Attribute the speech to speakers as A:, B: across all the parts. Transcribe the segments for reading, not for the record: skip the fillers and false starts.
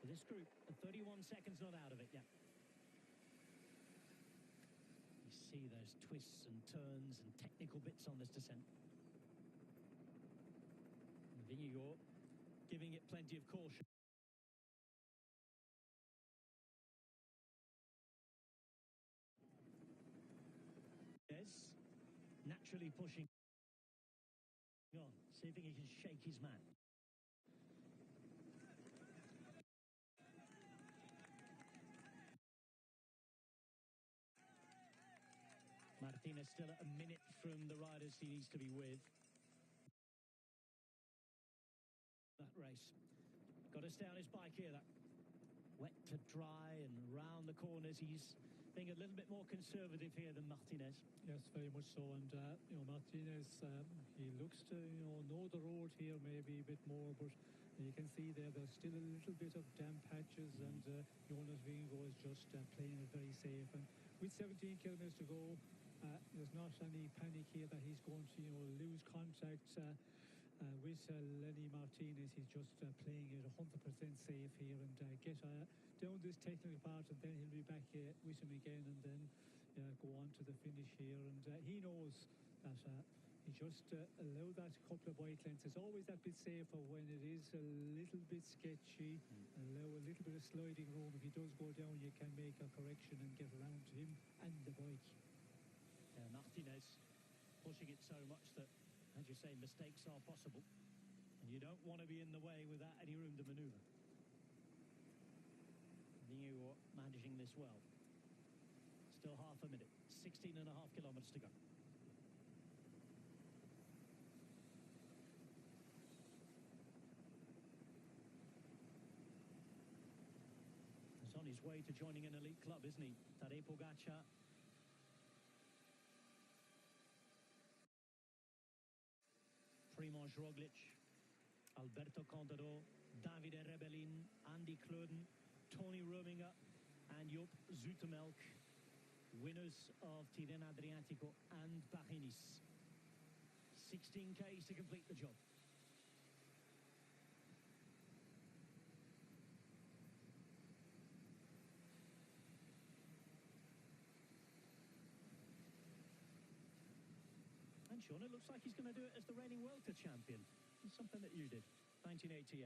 A: this group, 31 seconds not out of it yet. You see those twists and turns and technical bits on this descent. Vingegaard giving it plenty of caution. Yes, naturally pushing on, see if he can shake his man. Martinez still at a minute from the riders he needs to be with. That race. Got to stay on his bike here. That wet to dry and round the corners. He's being a little bit more conservative here than Martinez.
B: Yes, very much so. And, Martinez, he looks to, know the road here maybe a bit more, but you can see there's still a little bit of damp patches, and Jonas Vingegaard is just playing it very safe. And with 17 kilometers to go, there's not any panic here that he's going to, lose contact with Lenny Martinez. He's just playing it 100% safe here and get down this technical part, and then he'll be back with him again, and then go on to the finish here. And he knows that he just allow that couple of bike lengths. It's always that bit safer when it is a little bit sketchy. Allow a little bit of sliding room. If he does go down, you can make a correction and get around to him and the bike.
A: Martinez pushing it so much that, as you say, mistakes are possible, and you don't want to be in the way without any room to manoeuvre. Vingegaard managing this well. Still half a minute, 16.5 kilometers to go. He's on his way to joining an elite club, isn't he? Tadej Pogacar. Primož Roglic, Alberto Contador, Davide Rebellin, Andy Kloden, Tony Rominger and Joop Zoetemelk, winners of Tirreno Adriatico and Paris-Nice. 16 Ks to complete the job. And Sean, it looks like he's going to do it as the reigning World Tour champion. It's something that you did, 1988.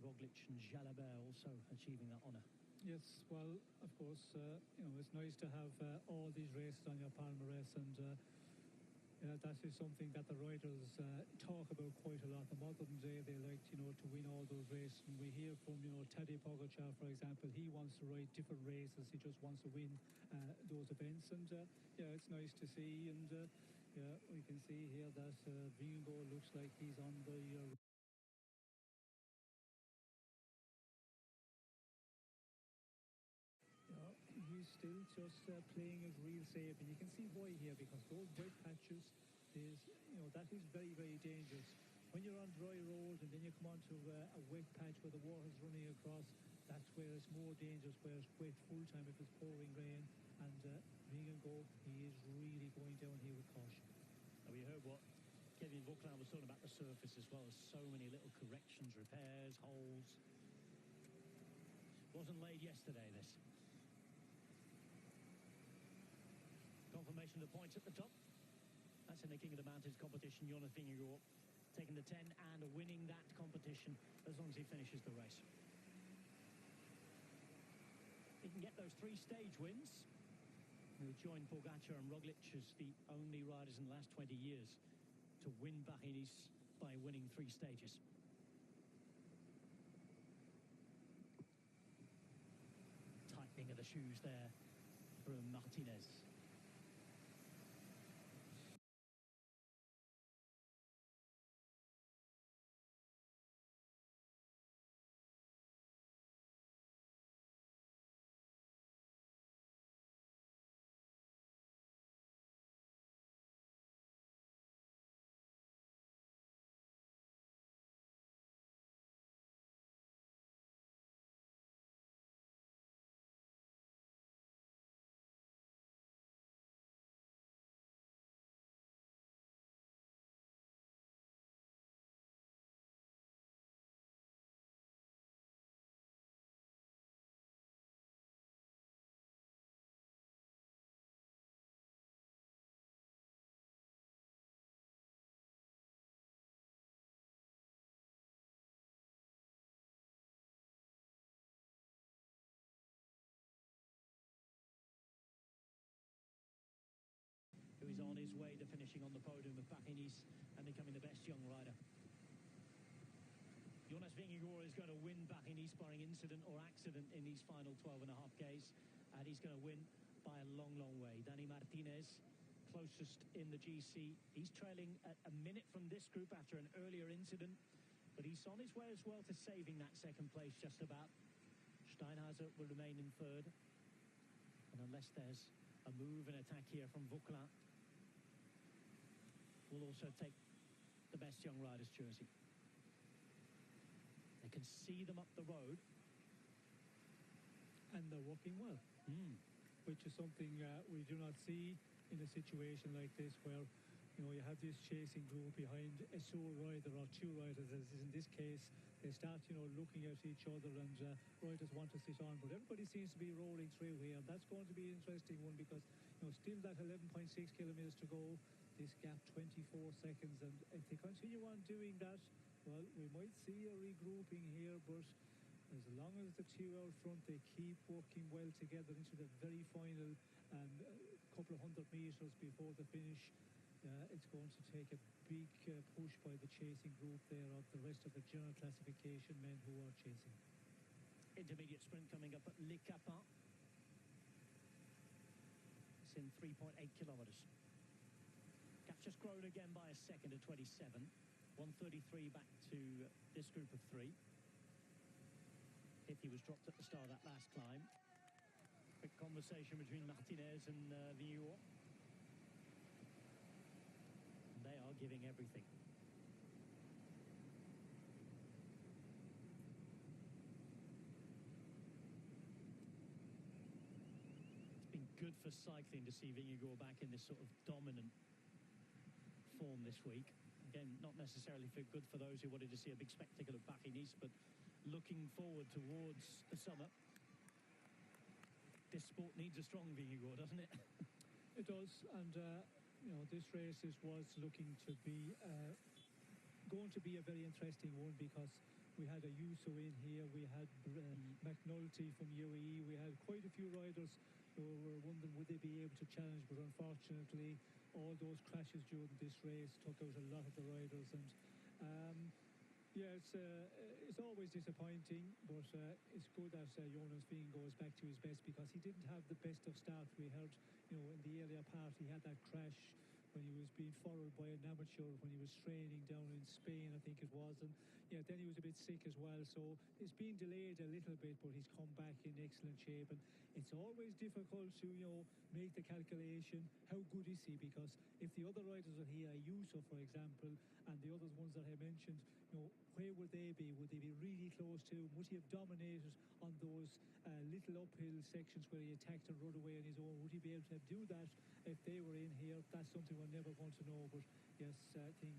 A: Roglic and Jalabert also achieving that honour.
B: Yes, well, of course, it's nice to have all these races on your palmarès, and that is something that the riders talk about quite a lot. The modern day, they like, to win all those races. And we hear from, Tadej Pogacar, for example, he wants to ride different races. He just wants to win those events. And, it's nice to see. And, we can see here that Vingegaard looks like he's on the... he's still just playing it real safe, and you can see why here, because those wet patches that is very, very dangerous. When you're on dry road and then you come onto a wet patch where the water's running across, that's where it's more dangerous, where it's wet full time if it's pouring rain. And Vingegaard, he is really going down here with caution.
A: We heard what Kevin Vauclair was talking about the surface as well. As so many little corrections, repairs, holes. Wasn't laid yesterday, this. Confirmation of the points at the top. That's in the King of the Mountains competition. Jonas Vingegaard taking the 10 and winning that competition as long as he finishes the race. He can get those 3 stage wins. He'll join Pogacar and Roglic as the only riders in the last 20 years to win Paris-Nice by winning 3 stages. Tightening of the shoes there from Martinez. on his way to finishing on the podium of Paris and becoming the best young rider. Jonas Vingegaard is going to win Paris barring incident or accident in these final 12 and a half Ks, and he's going to win by a long, long way. Dani Martinez, closest in the GC. He's trailing at a minute from this group after an earlier incident, but he's on his way as well to saving that second place just about. Steinhauser will remain in third, and unless there's a move and attack here from Vauquelin, will also take the best young riders jersey. They can see them up the road,
B: and they're working well, which is something we do not see in a situation like this, where you have this chasing group behind a sole rider or two riders, as is in this case. They start looking at each other, and riders want to sit on, but everybody seems to be rolling through here. That's going to be an interesting one, because still that 11.6 kilometers to go, this gap 24 seconds, and if they continue on doing that, well, we might see a regrouping here, but as long as the two out front, they keep working well together into the very final couple of 100 meters before the finish, it's going to take a big push by the chasing group there of the rest of the general classification men who are chasing.
A: Intermediate sprint coming up at Le Capin. It's in 3.8 kilometers. Gap just grown again by a second to 27. 1:33 back to this group of three. Hickey was dropped at the start of that last climb. Quick conversation between Martinez and Vingegaard. They are giving everything. It's been good for cycling to see Vingegaard back in this sort of dominant form this week. Again, not necessarily good for those who wanted to see a big spectacle of Paris, but looking forward towards the summer. This sport needs a strong Vingegaard, doesn't it?
B: It does, and this race was looking to be going to be a very interesting one, because we had a Yuso in here, we had McNulty from UAE, we had quite a few riders who were wondering would they be able to challenge, but unfortunately all those crashes during this race took out a lot of the riders, and it's always disappointing, but it's good that Jonas Vingegaard goes back to his best, because he didn't have the best of start. We heard in the earlier part he had that crash when he was being followed by an amateur when he was training down in Spain, I think it was, and then he was a bit sick as well, so it's been delayed a little bit, but he's come back in excellent shape. And it's always difficult to make the calculation, how good is he, because if the other riders are here, Yuso for example, and the other ones that I mentioned, where would they be? Would they be really close to him? Would he have dominated on those little uphill sections where he attacked and run away on his own? Would he be able to do that if they were in here? That's something we're never going to know, but yes, I think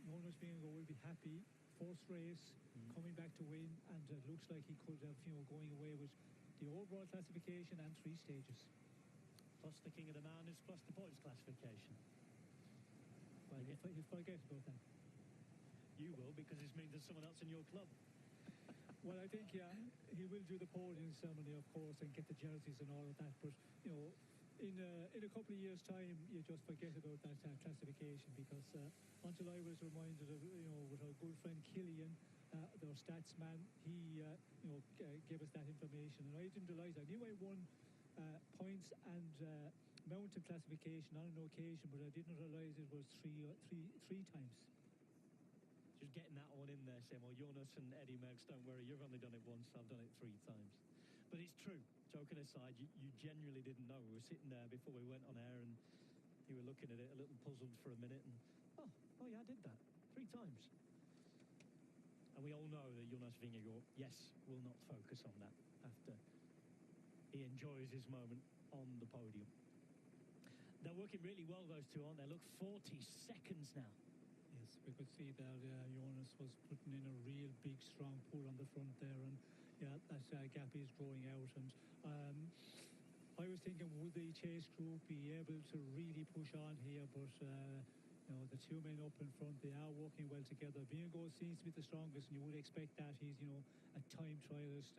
B: Jonas Vingegaard will be happy. First race, coming back to win, and it looks like he could have, going away with the overall classification and 3 stages.
A: Plus the King of the Mountains, plus the points classification.
B: Well, you forget about that.
A: You will, because this means there's someone else in your club.
B: Well, I think, he will do the podium ceremony, of course, and get the jerseys and all of that, but, in a couple of years' time, you just forget about that classification, because until I was reminded of, with our good friend Killian, their stats man, he, gave us that information, and I didn't realise. I knew I won points and mountain classification on an occasion, but I didn't realise it was three times.
A: Just getting that one in there, Seymour. Jonas and Eddie Merckx, don't worry, you've only done it once, I've done it 3 times. But it's true. Joking aside, you genuinely didn't know. We were sitting there before we went on air, and you were looking at it a little puzzled for a minute, and oh yeah, I did that 3 times. And we all know that Jonas Vingegaard, yes, will not focus on that after he enjoys his moment on the podium. They're working really well, those two, aren't they? Look, 40 seconds now.
B: Yes, we could see that Jonas was putting in a real big, strong pull on the front there, and that gap is growing out. And I was thinking, would the chase group be able to really push on here? But the 2 men up in front, they are working well together. Vingegaard seems to be the strongest, and you would expect that. He's a time trialist,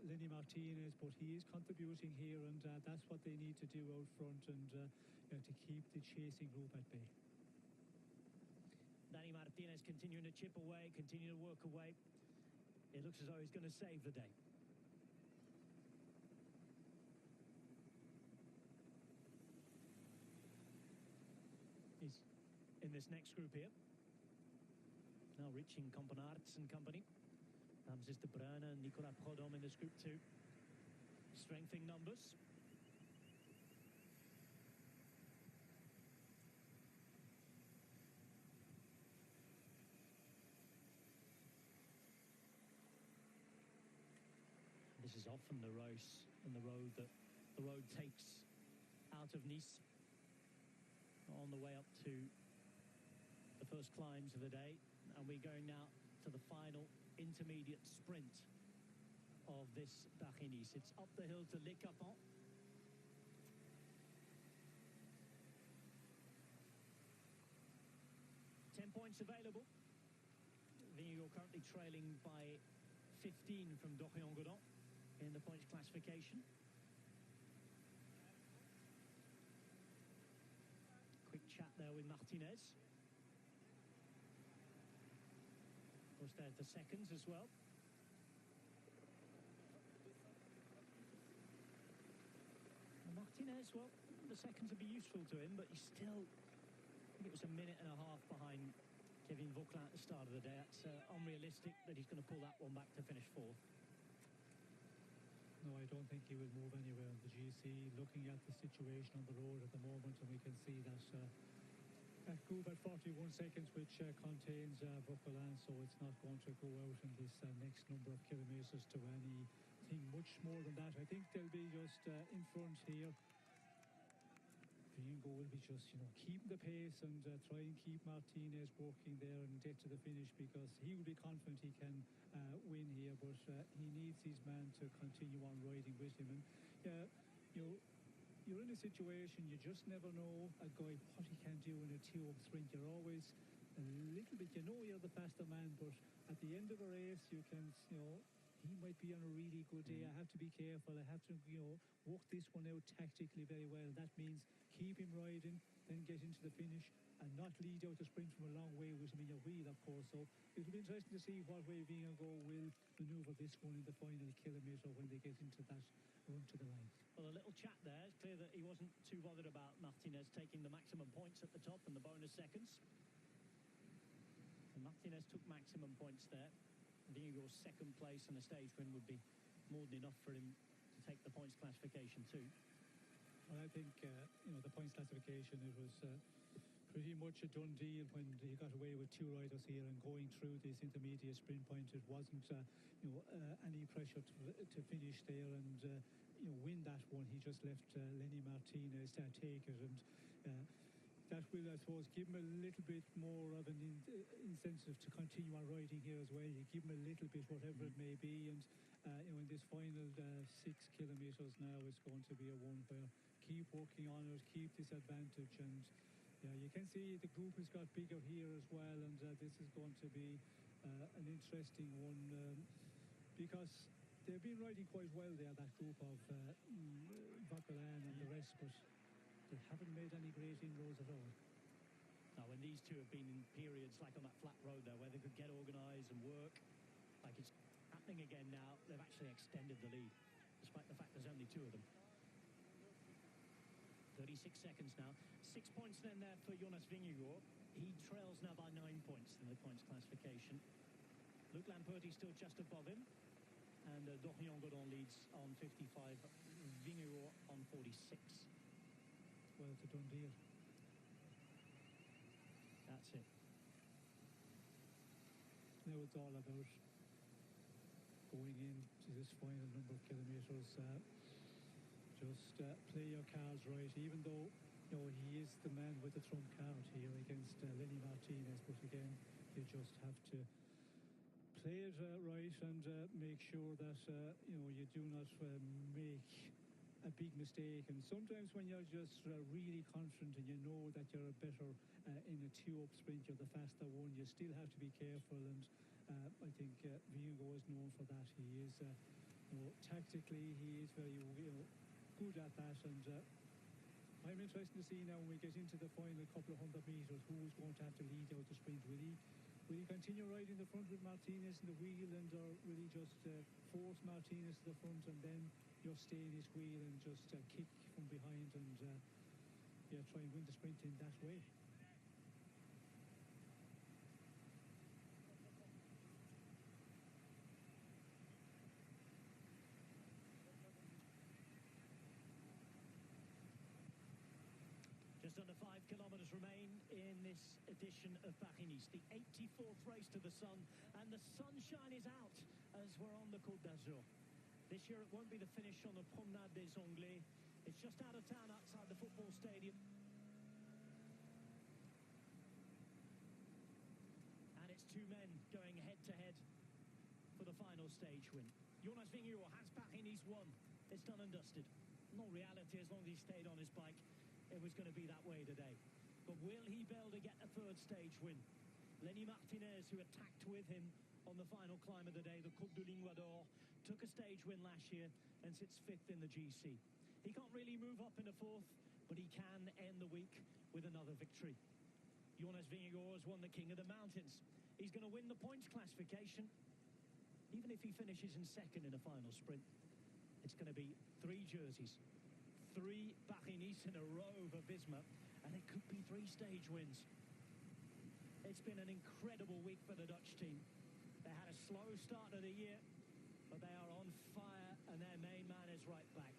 B: Lenny Martinez, but he is contributing here, and that's what they need to do out front. And to keep the chasing group at bay.
A: Danny Martinez continuing to chip away, continuing to work away. It looks as though he's going to save the day. He's in this next group here. Now reaching Componarts and company. Ramses de Bruyne and Nicolas Prodhomme in this group too. Strengthening numbers. This is often the race and the road that the road takes out of Nice on the way up to the first climbs of the day. And we're going now to the final intermediate sprint of this Paris-Nice. It's up the hill to Les Capons. Points available. Vingegaard currently trailing by 15 from Dorian-Godon in the points classification. Quick chat there with Martinez. Of course, there's the seconds as well. And Martinez, well, the seconds would be useful to him, but he's still, I think it was a minute and a half behind Kevin Vauquelin at the start of the day. It's unrealistic that he's going to pull that one back to finish fourth.
B: No, I don't think he will move anywhere in the GC. Looking at the situation on the road at the moment, and we can see that that group at 41 seconds, which contains Vauquelin, so it's not going to go out in this next number of kilometres to anything much more than that. I think they'll be just in front here. Vingegaard will be just, keeping the pace and try and keep Martinez working there and get to the finish, because he will be confident he can win here, but he needs his man to continue on riding with him. And you're in a situation, you just never know a guy what he can do in a two-up sprint. You're always a little bit, you're the faster man, but at the end of a race, you can, he might be on a really good day. I have to be careful. I have to, work this one out tactically very well. That means keep him riding, then get into the finish, and not lead out the sprint from a long way with him in your wheel, of course. So it'll be interesting to see what way Vingegaard will manoeuvre this one in the final kilometre when they get into that run to the line.
A: Well, a little chat there. It's clear that he wasn't too bothered about Martinez taking the maximum points at the top and the bonus seconds. And Martinez took maximum points there. Vingegaard's second place and a stage win would be more than enough for him to take the points classification too.
B: Well, I think, the points classification, it was pretty much a done deal when he got away with two riders here and going through this intermediate sprint point. It wasn't, any pressure to finish there and, win that one. He just left Lenny Martinez take it, and that will, I suppose, give him a little bit more of an incentive to continue on riding here as well. You give him a little bit, whatever it may be, and in this final 6 kilometres now, it's going to be a one where keep working on it, keep this advantage, and you can see the group has got bigger here as well, and this is going to be an interesting one because they've been riding quite well there, that group of Vauquelin and the rest, but they haven't made any great inroads at all.
A: Now, when these two have been in periods like on that flat road there where they could get organised and work, like it's happening again now, they've actually extended the lead, despite the fact there's only two of them. 36 seconds now. 6 points then there for Jonas Vingegaard. He trails now by 9 points in the points classification. Luc Lamperti still just above him. And Dorian-Godon leads on 55. Vingegaard on 46.
B: Well, it's a done deal.
A: That's it.
B: Now it's all about going into this final number of kilometres. Just play your cards right, even though he is the man with the trump card here against Lenny Martinez. But again, you just have to play it right and make sure that you do not make a big mistake. And sometimes when you're just really confident and you know that you're better in a two-up sprint, you're the faster one, you still have to be careful. And I think Vingegaard is known for that. He is, tactically, he is very good at that, and I'm interested to see now when we get into the final couple of 100 metres who's going to have to lead out the sprint. Will he continue right in the front with Martinez in the wheel, or will he just force Martinez to the front and then just stay in his wheel and just kick from behind and try and win the sprint in that way?
A: Just under 5 kilometres remain in this edition of Paris-Nice, the 84th race to the sun, and the sunshine is out as we're on the Côte d'Azur. This year it won't be the finish on the Promenade des Anglais. It's just out of town outside the football stadium. And it's two men going head-to-head for the final stage win. Jonas Vingegaard has Paris-Nice won. It's done and dusted. No reality, as long as he stayed on his bike, it was going to be that way today. But will he be able to get a third stage win? Lenny Martinez, who attacked with him on the final climb of the day, the Coupe du Linguador, took a stage win last year and sits fifth in the GC. He can't really move up in the fourth, but he can end the week with another victory. Jonas Vingegaard has won the King of the Mountains. He's going to win the points classification. Even if he finishes in second in the final sprint, it's going to be 3 jerseys. 3 Paris-Nice in a row for Visma, and it could be 3 stage wins. It's been an incredible week for the Dutch team. They had a slow start of the year, but they are on fire, and their main man is right back.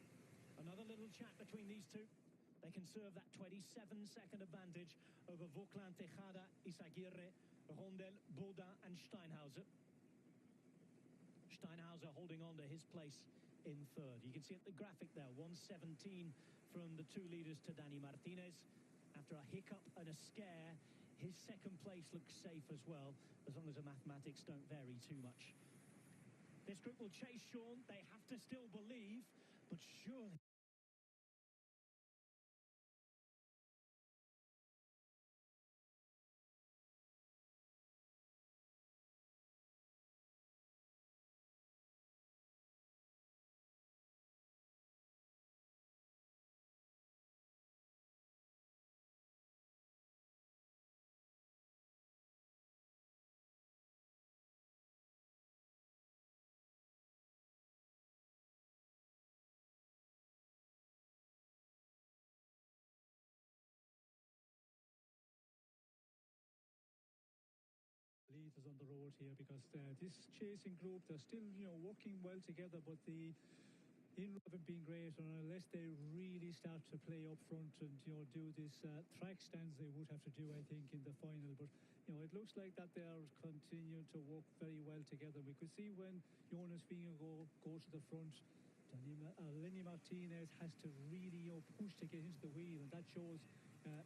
A: Another little chat between these two. They can serve that 27-second advantage over Vauclin, Tejada, Isaguirre, Rondel, Baudin, and Steinhauser. Steinhauser holding on to his place in third. You can see at the graphic there, 1:17 from the 2 leaders to Dani Martinez. After a hiccup and a scare, his second place looks safe as well, as long as the mathematics don't vary too much. This group will chase Sean. They have to still believe, but surely...
B: Leaders on the road here, because this chasing group, they're still working well together, but the in haven't been great, and unless they really start to play up front and do this track stands, they would have to do, I think, in the final. But it looks like that they are continuing to work very well together. We could see when Jonas Vingegaard goes to the front, Lenny Martinez has to really push to get into the wheel, and that shows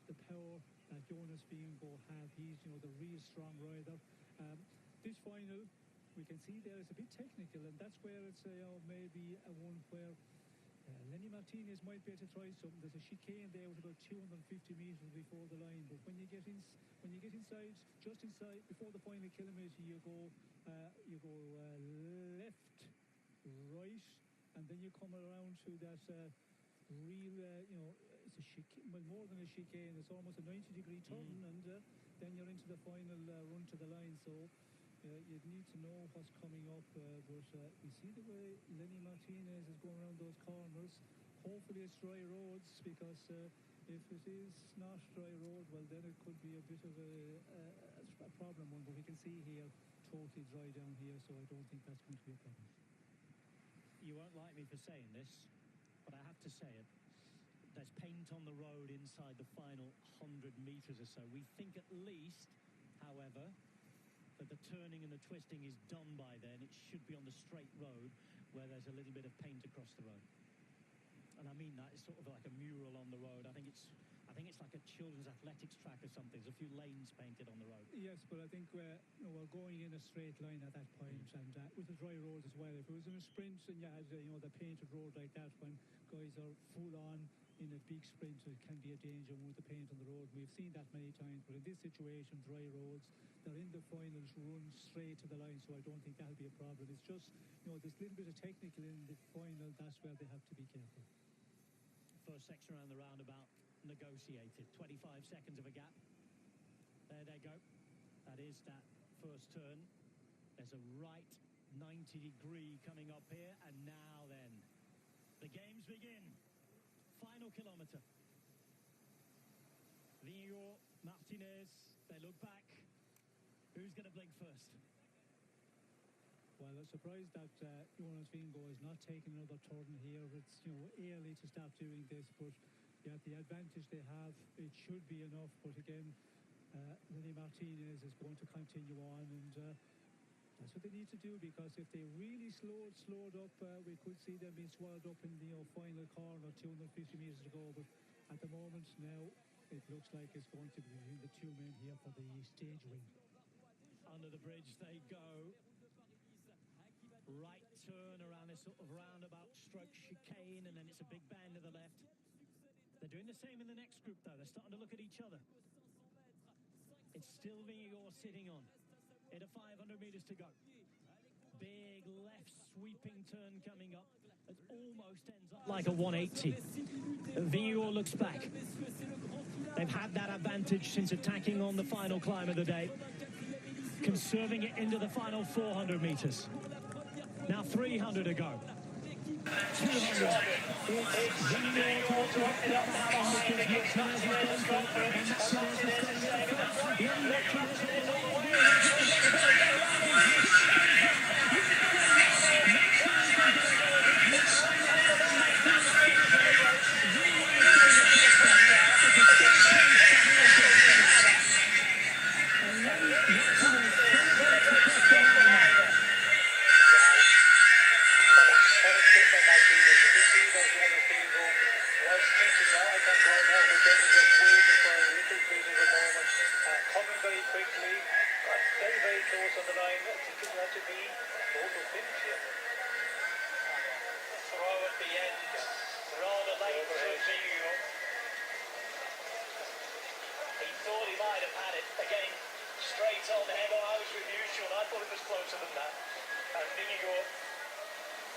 B: the power that Jonas Vingegaard has. He's the real strong rider. This final, we can see there is a bit technical, and that's where it's maybe a one where Lenny Martinez might be able to try something. There's a chicane there with about 250 metres before the line, but when you get inside, just inside before the final kilometre, you go left, right, and then you come around to that real it's a chicane, well, more than a chicane. It's almost a 90-degree turn, and then you're into the final run to the line. So you'd need to know what's coming up, but we see the way Lenny Martinez is going around those corners. Hopefully it's dry roads, because if it is not dry road, well, then it could be a bit of a problem one. But we can see here, totally dry down here, so I don't think that's going to be a problem.
A: You won't like me for saying this, but I have to say it. There's paint on the road inside the final 100 metres or so. We think at least, however, that the turning and the twisting is done by then. It should be on the straight road where there's a little bit of paint across the road. And I mean that, it's sort of like a mural on the road. I think it's like a children's athletics track or something. There's a few lanes painted on the road.
B: Yes, but I think we're going in a straight line at that point, and with the dry road as well. If it was in a sprint and you had the painted road like that, when guys are full on in a big sprint, it can be a danger with the paint on the road. We've seen that many times, but in this situation, dry roads, they're in the finals, run straight to the line, so I don't think that'll be a problem. It's just there's a little bit of technical in the final. That's where they have to be careful.
A: First section around the roundabout negotiated. 25 seconds of a gap. There they go. That is that first turn. There's a right 90-degree coming up here, and now then the games begin. Final kilometre. Vingegaard, Martinez, they look back. Who's going to blink first?
B: Well, I'm surprised that Jonas Vingegaard is not taking another turn here. It's early to start doing this, but yeah, the advantage they have, it should be enough. But again, Lenny Martinez is going to continue on, and that's what they need to do, because if they really slowed up, we could see them being swallowed up in the final corner, 250 metres to go. But at the moment now, it looks like it's going to be between the two men here for the stage win.
A: Under the bridge they go. Right turn around this sort of roundabout stroke chicane, and then it's a big bend to the left. They're doing the same in the next group, though. They're starting to look at each other. It's still Vingegaard sitting on. It a 500 metres to go. Big left sweeping turn coming up. It almost ends up like a 180. Vingegaard looks back. They've had that advantage since attacking on the final climb of the day, conserving it into the final 400 metres. Now 300 to go. 200.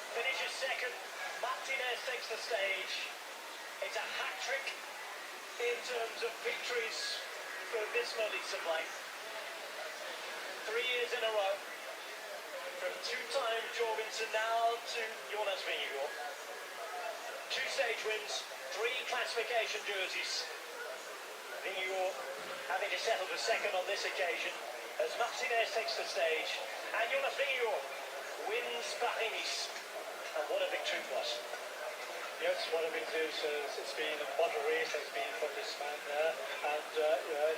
C: Finishes second. Martinez takes the stage. It's a hat-trick in terms of victories for this Melissa Blank. 3 years in a row. From two-time Jorgensen now to Jonas Vingegaard. 2 stage wins, 3 classification jerseys. Vingegaard having to settle for second on this occasion as Martinez takes the stage. And Jonas Vingegaard wins Paris. And what a victory it was.
D: Yes, what a victory. It's been what a race has been for this man there. And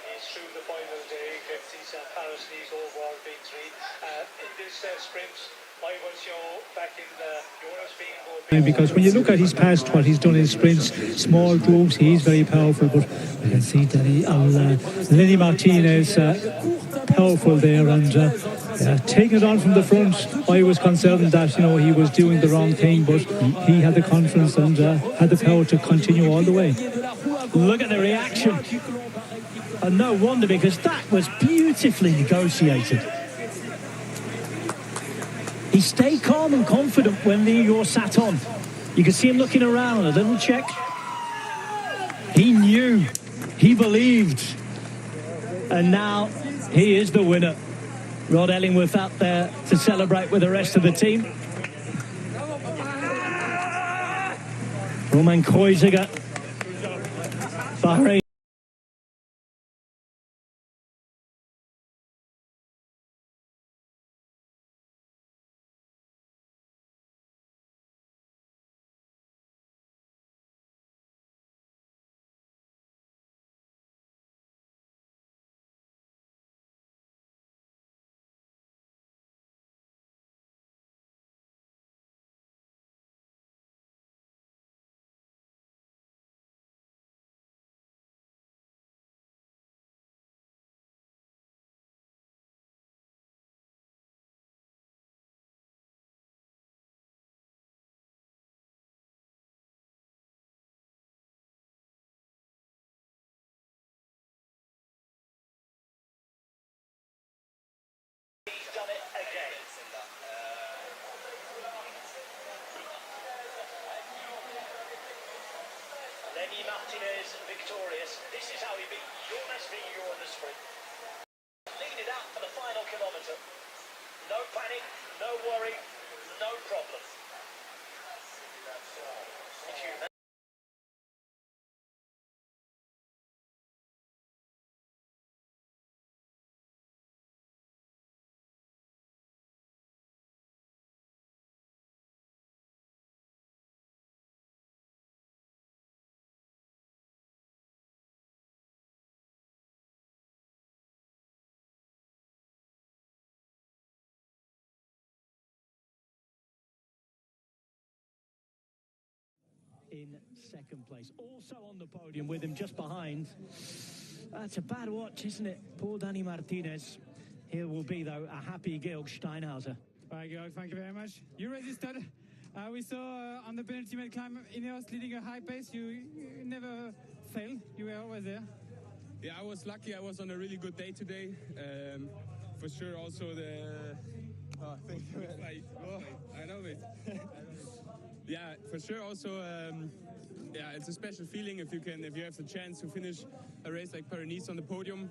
D: he's through the final day, gets his Paris-Nice overall victory. In this sprint, I was back in the Jonas Vingegaard.
B: Because when you look at his past, what he's done in sprints, small groups, he's very powerful. But we can see that Lenny Martinez, powerful there, and taking it on from the front. I was concerned that he was doing the wrong thing, but he had the confidence and had the power to continue all the way.
A: Look at the reaction, and no wonder, because that was beautifully negotiated. He stayed calm and confident when Vingegaard sat on. You could see him looking around, a little check. He knew, he believed, and now he is the winner. Rod Ellingworth out there to celebrate with the rest of the team. Roman Kreuziger, Bahrain.
C: Lenny Martinez victorious. This is how he beat Jonas Vingegaard in the sprint. Lead it out for the final kilometre. No panic, no worry, no problem. If you
A: in second place. Also on the podium with him just behind. That's a bad watch, isn't it? Poor Danny Martinez. Here will be, though, a happy Georg Steinhauser.
E: Right, Georg, thank you very much. You resisted. We saw on the penultimate climb, Ineos leading a high pace. You never failed. You were always there.
F: Yeah, I was lucky. I was on a really good day today. For sure, also the... Oh, thank you. I know it. Yeah, for sure. Also, yeah, it's a special feeling if you have the chance to finish a race like Paris-Nice on the podium,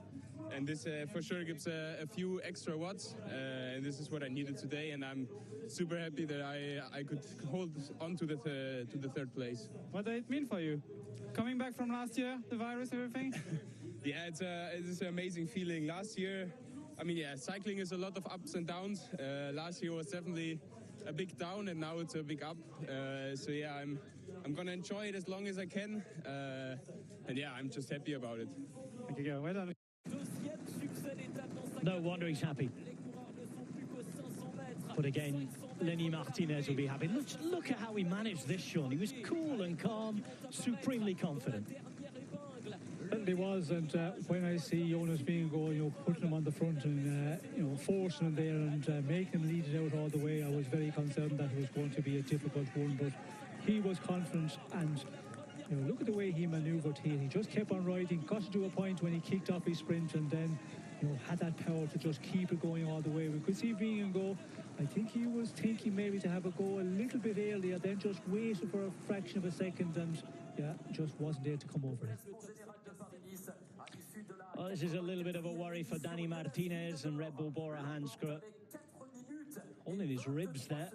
F: and this for sure gives a few extra watts. And this is what I needed today, and I'm super happy that I could hold on to the third place.
E: What did it mean for you? Coming back from last year, the virus, everything.
F: Yeah, it's an amazing feeling. Last year, I mean, yeah, cycling is a lot of ups and downs. Last year was definitely a big down, and now it's a big up. So yeah, I'm gonna enjoy it as long as I can, and yeah, I'm just happy about it.
E: Thank you, Georg. Well done.
A: No wonder he's happy. But again, Lenny Martinez will be happy. Look at how he managed this, Sean. He was cool and calm, supremely confident.
B: Certainly was, and when I see Jonas Vingegaard, putting him on the front and forcing him there and making him lead it out all the way, I was very concerned that it was going to be a difficult one. But he was confident, and look at the way he manoeuvred here. He just kept on riding, got to a point when he kicked off his sprint, and then had that power to just keep it going all the way. We could see Vingegaard. I think he was thinking maybe to have a go a little bit earlier, then just waited for a fraction of a second, and yeah, just wasn't there to come over it.
A: Well, this is a little bit of a worry for Danny Martinez and Red Bull Bora Hansgrohe. Holding his ribs there.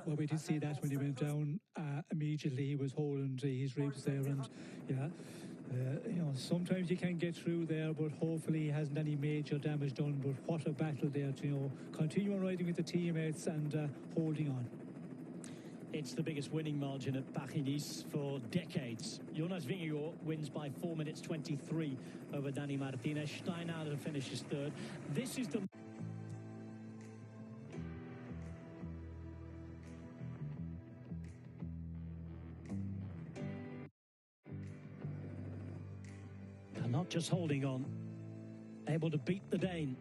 B: Well, we did see that when he went down immediately. He was holding his ribs there, and yeah, sometimes you can get through there, but hopefully he hasn't any major damage done. But what a battle there to continue on riding with the teammates and holding on.
A: It's the biggest winning margin at Paris-Nice for decades. Jonas Vingegaard wins by 4 minutes 23 over Danny Martinez. Steinhauser finishes third. This is the... And not just holding on, able to beat the Dane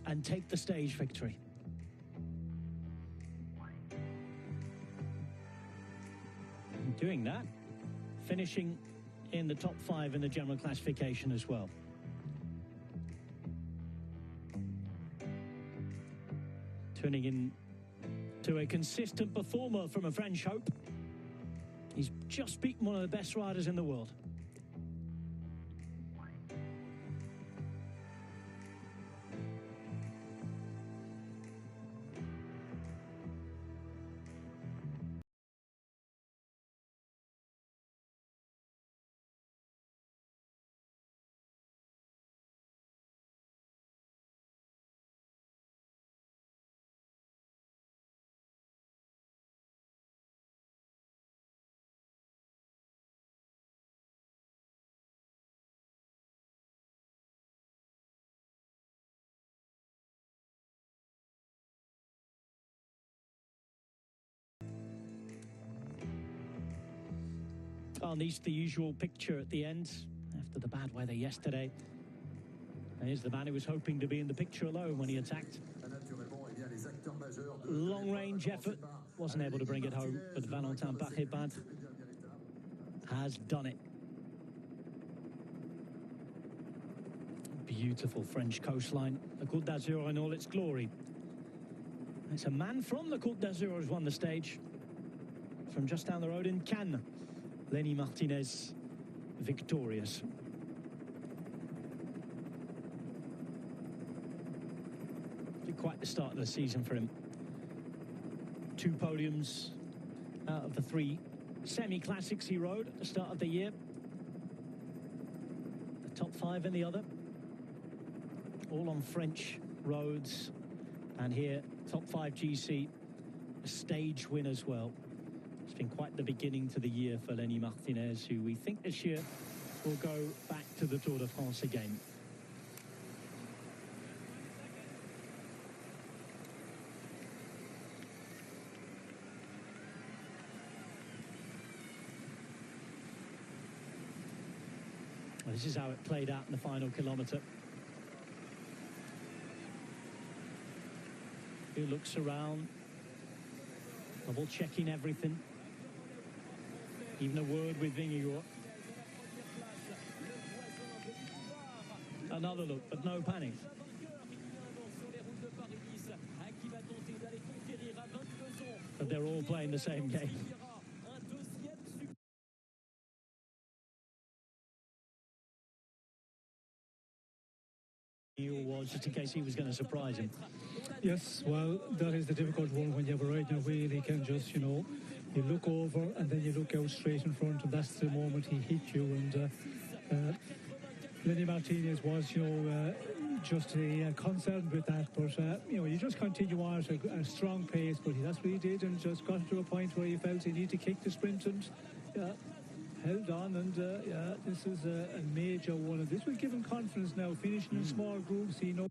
A: and take the stage victory. Doing that, finishing in the top 5 in the general classification as well. Turning into a consistent performer from a French hope. He's just beaten one of the best riders in the world. Nice, the usual picture at the end after the bad weather yesterday. And here's the man who was hoping to be in the picture alone when he attacked. Long range effort, wasn't able to bring it home, but Valentin Paquet-Bad has done it. Beautiful French coastline, the Côte d'Azur in all its glory. It's a man from the Côte d'Azur who's won the stage. from just down the road in Cannes. Lenny Martinez victorious. Quite the start of the season for him. 2 podiums out of the 3 semi-classics he rode at the start of the year. The top 5 in the other. All on French roads. And here, top 5 GC, a stage win as well. It's been quite the beginning to the year for Lenny Martinez, who we think this year will go back to the Tour de France again. This is how it played out in the final kilometre. He looks around, double checking everything. Even a word with Vingegaard. Another look, but no panic. But they're all playing the same game. Was just in case he was going to surprise him.
B: Yes, well, that is the difficult one when you have a ride in a wheel. He can just, you look over and then you look out straight in front, and that's the moment he hit you. And Lenny Martinez was, just concerned with that, but you just continue on at a strong pace. But that's what he did, and just got to a point where he felt he needed to kick the sprint, and held on, and this is a major one. And this will give him confidence now, finishing in small groups. He knows